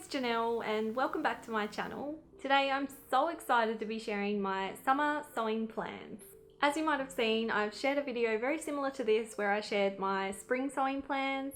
it's Janelle and welcome back to my channel. Today I'm so excited to be sharing my summer sewing plans. As you might have seen, I've shared a video very similar to this where I shared my spring sewing plans,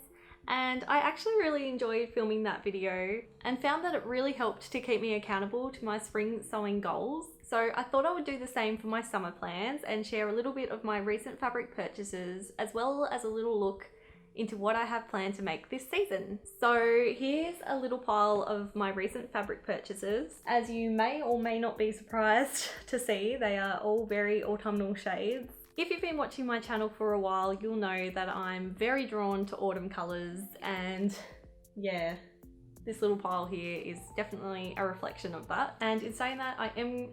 and I actually really enjoyed filming that video and found that it really helped to keep me accountable to my spring sewing goals. So I thought I would do the same for my summer plans and share a little bit of my recent fabric purchases as well as a little look into what I have planned to make this season. So here's a little pile of my recent fabric purchases. As you may or may not be surprised to see, they are all very autumnal shades. If you've been watching my channel for a while, you'll know that I'm very drawn to autumn colors, and yeah, this little pile here is definitely a reflection of that. And in saying that, I am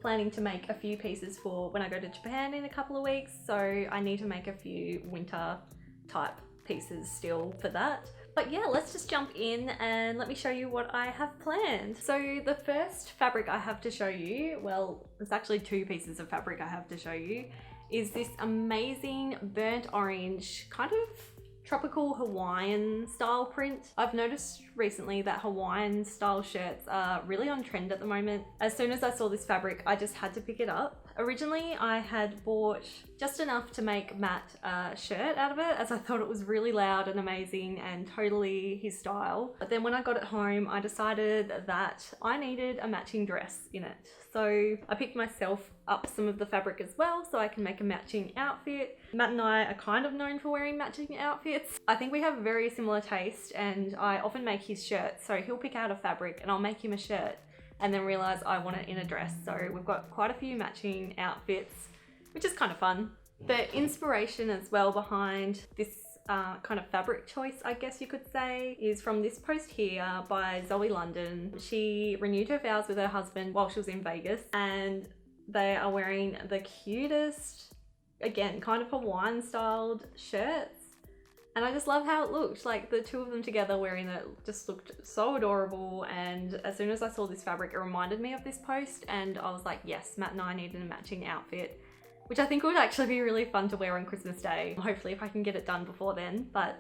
planning to make a few pieces for when I go to Japan in a couple of weeks, so I need to make a few winter type pieces still for that. But yeah, let's just jump in and let me show you what I have planned. So the first fabric I have to show you, well, it's actually two pieces of fabric I have to show you, is this amazing burnt orange kind of tropical Hawaiian style print. I've noticed recently that Hawaiian style shirts are really on trend at the moment. As soon as I saw this fabric, I just had to pick it up. Originally, I had bought just enough to make Matt a shirt out of it, as I thought it was really loud and amazing and totally his style. But then when I got it home, I decided that I needed a matching dress in it. So I picked myself up some of the fabric as well so I can make a matching outfit. Matt and I are kind of known for wearing matching outfits. I think we have very similar taste, and I often make his shirts. So he'll pick out a fabric and I'll make him a shirt and then realize I want it in a dress. So we've got quite a few matching outfits, which is kind of fun. The inspiration as well behind this kind of fabric choice, I guess you could say, is from this post here by Zoe London. She renewed her vows with her husband while she was in Vegas, and they are wearing the cutest, again, kind of Hawaiian styled shirts. And I just love how it looked. Like the two of them together wearing it just looked so adorable. And as soon as I saw this fabric, it reminded me of this post, and I was like, yes, Matt and I needed a matching outfit, which I think would actually be really fun to wear on Christmas Day. Hopefully if I can get it done before then. But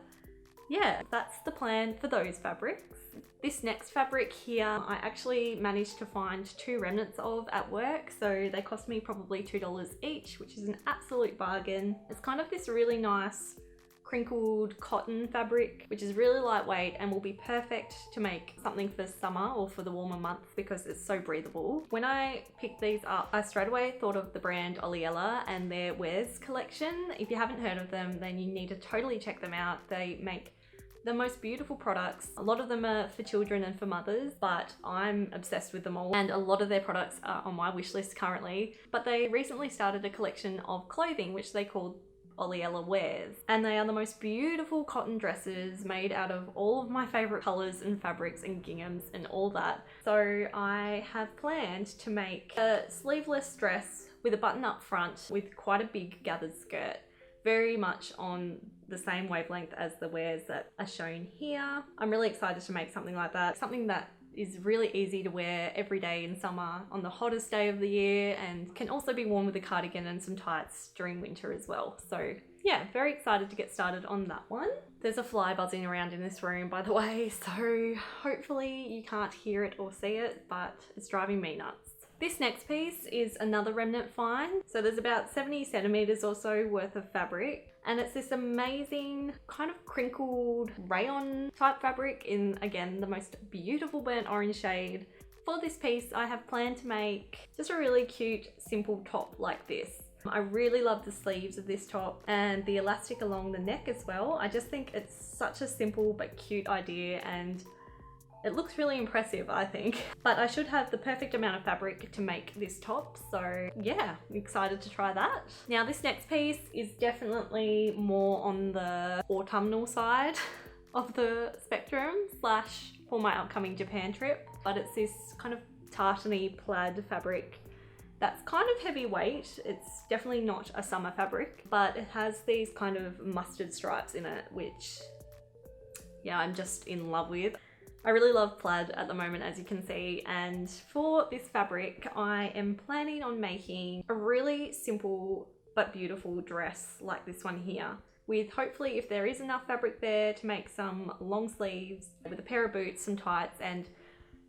yeah, that's the plan for those fabrics. This next fabric here, I actually managed to find two remnants of at work. So they cost me probably $2 each, which is an absolute bargain. It's kind of this really nice crinkled cotton fabric, which is really lightweight and will be perfect to make something for summer or for the warmer months because it's so breathable. When I picked these up, I straight away thought of the brand Oliella and their Wears collection. If you haven't heard of them, then you need to totally check them out. They make the most beautiful products. A lot of them are for children and for mothers, but I'm obsessed with them all, and a lot of their products are on my wish list currently. But they recently started a collection of clothing which they called Oliella Wears, and they are the most beautiful cotton dresses made out of all of my favorite colors and fabrics and ginghams and all that. So I have planned to make a sleeveless dress with a button up front with quite a big gathered skirt, very much on the same wavelength as the wears that are shown here. I'm really excited to make something like that, something that is really easy to wear every day in summer on the hottest day of the year, and can also be worn with a cardigan and some tights during winter as well. So yeah, very excited to get started on that one. There's a fly buzzing around in this room, by the way, so hopefully you can't hear it or see it, but it's driving me nuts. This next piece is another remnant find. So there's about 70 centimeters or so worth of fabric, and it's this amazing kind of crinkled rayon type fabric in, again, the most beautiful burnt orange shade. For this piece, I have planned to make just a really cute, simple top like this. I really love the sleeves of this top and the elastic along the neck as well. I just think it's such a simple but cute idea, and it looks really impressive, I think. But I should have the perfect amount of fabric to make this top, so yeah, I'm excited to try that. Now this next piece is definitely more on the autumnal side of the spectrum slash for my upcoming Japan trip, but it's this kind of tartany plaid fabric that's kind of heavyweight. It's definitely not a summer fabric, but it has these kind of mustard stripes in it, which yeah, I'm just in love with. I really love plaid at the moment, as you can see, and for this fabric I am planning on making a really simple but beautiful dress like this one here. with hopefully, if there is enough fabric there, to make some long sleeves with a pair of boots, some tights, and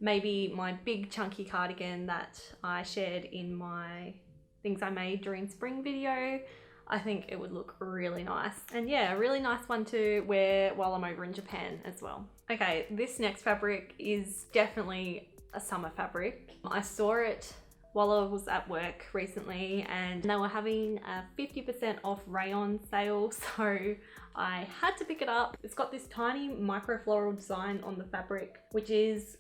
maybe my big chunky cardigan that I shared in my things I made during spring video. I think it would look really nice. And yeah, a really nice one to wear while I'm over in Japan as well. Okay, this next fabric is definitely a summer fabric. I saw it while I was at work recently and they were having a 50% off rayon sale, so I had to pick it up. It's got this tiny micro floral design on the fabric, which is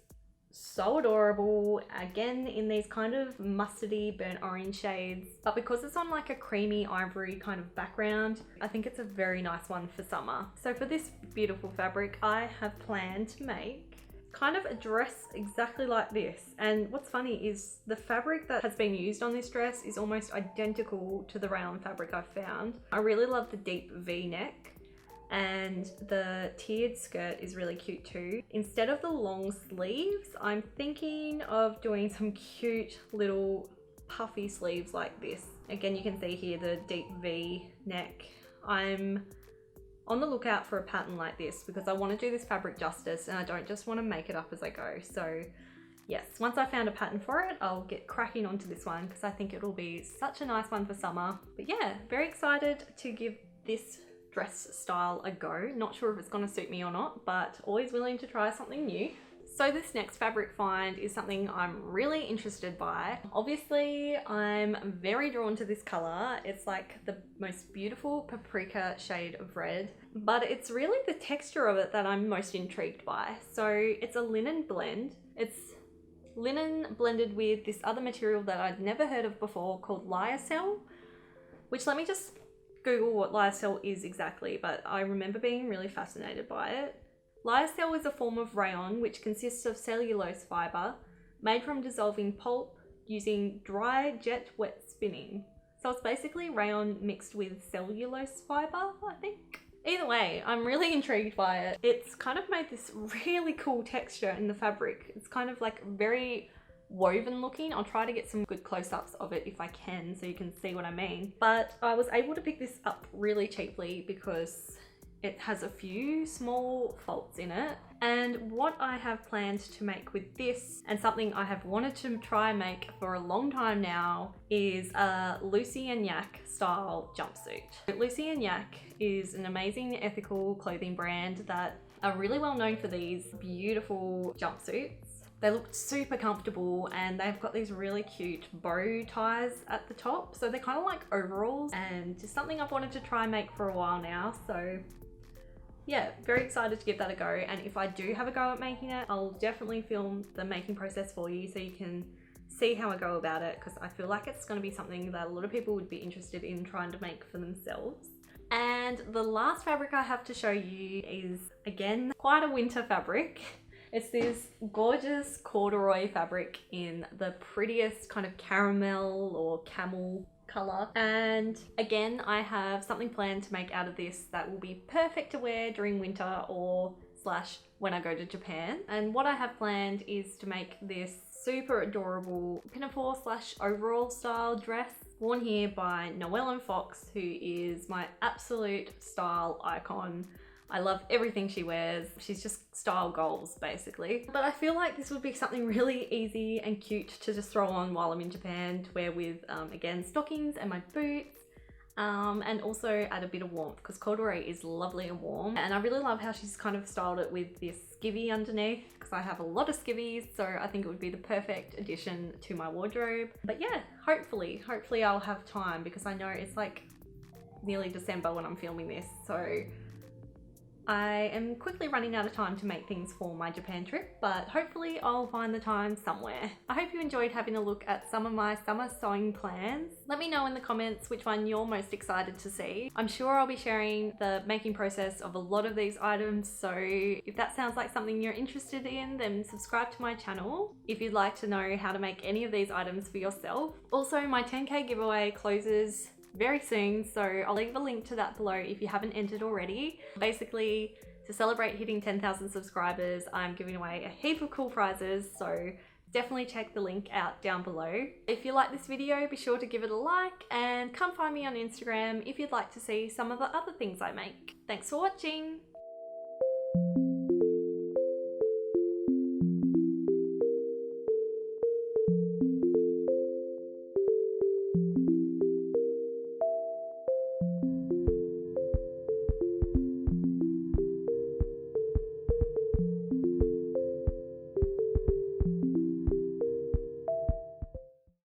so adorable, again in these kind of mustardy burnt orange shades, but because it's on like a creamy ivory kind of background, I think it's a very nice one for summer. So for this beautiful fabric, I have planned to make kind of a dress exactly like this. And what's funny is the fabric that has been used on this dress is almost identical to the rayon fabric I've found. I really love the deep V-neck, and the tiered skirt is really cute too. Instead of the long sleeves, I'm thinking of doing some cute little puffy sleeves like this. Again, you can see here the deep V neck. I'm on the lookout for a pattern like this because I want to do this fabric justice and I don't just want to make it up as I go. So yes, once I found a pattern for it, I'll get cracking onto this one because I think it'll be such a nice one for summer. But yeah, very excited to give this dress style a go. Not sure if it's going to suit me or not, but always willing to try something new. So this next fabric find is something I'm really interested by. Obviously, I'm very drawn to this color. It's like the most beautiful paprika shade of red, but it's really the texture of it that I'm most intrigued by. So it's a linen blend. It's linen blended with this other material that I'd never heard of before called lyocell, which let me just Google what lyocell is exactly, but I remember being really fascinated by it. Lyocell is a form of rayon which consists of cellulose fibre made from dissolving pulp using dry jet wet spinning. So it's basically rayon mixed with cellulose fibre, I think. Either way, I'm really intrigued by it. It's kind of made this really cool texture in the fabric. It's kind of like very woven looking. I'll try to get some good close-ups of it if I can so you can see what I mean. But I was able to pick this up really cheaply because it has a few small faults in it. And what I have planned to make with this, and something I have wanted to try and make for a long time now, is a Lucy and Yak style jumpsuit. Lucy and Yak is an amazing ethical clothing brand that are really well known for these beautiful jumpsuits. They look super comfortable and they've got these really cute bow ties at the top. So they're kind of like overalls, and just something I've wanted to try and make for a while now. So yeah, very excited to give that a go. And if I do have a go at making it, I'll definitely film the making process for you so you can see how I go about it, because I feel like it's going to be something that a lot of people would be interested in trying to make for themselves. And the last fabric I have to show you is, again, quite a winter fabric. It's this gorgeous corduroy fabric in the prettiest kind of caramel or camel color. And again, I have something planned to make out of this that will be perfect to wear during winter or slash when I go to Japan. And what I have planned is to make this super adorable pinafore slash overall style dress worn here by Noelle Fox, who is my absolute style icon. I love everything she wears. She's just style goals, basically. But I feel like this would be something really easy and cute to just throw on while I'm in Japan, to wear with, again, stockings and my boots, and also add a bit of warmth, because corduroy is lovely and warm. And I really love how she's kind of styled it with this skivvy underneath, because I have a lot of skivvies, so I think it would be the perfect addition to my wardrobe. But yeah, hopefully I'll have time, because I know it's like nearly December when I'm filming this, so I am quickly running out of time to make things for my Japan trip, but hopefully I'll find the time somewhere. I hope you enjoyed having a look at some of my summer sewing plans. Let me know in the comments which one you're most excited to see. I'm sure I'll be sharing the making process of a lot of these items, so if that sounds like something you're interested in, then subscribe to my channel if you'd like to know how to make any of these items for yourself. Also, my 10K giveaway closes very soon, so I'll leave a link to that below if you haven't entered already. Basically, to celebrate hitting 10,000 subscribers, I'm giving away a heap of cool prizes, so definitely check the link out down below. If you like this video, be sure to give it a like and come find me on Instagram if you'd like to see some of the other things I make. Thanks for watching!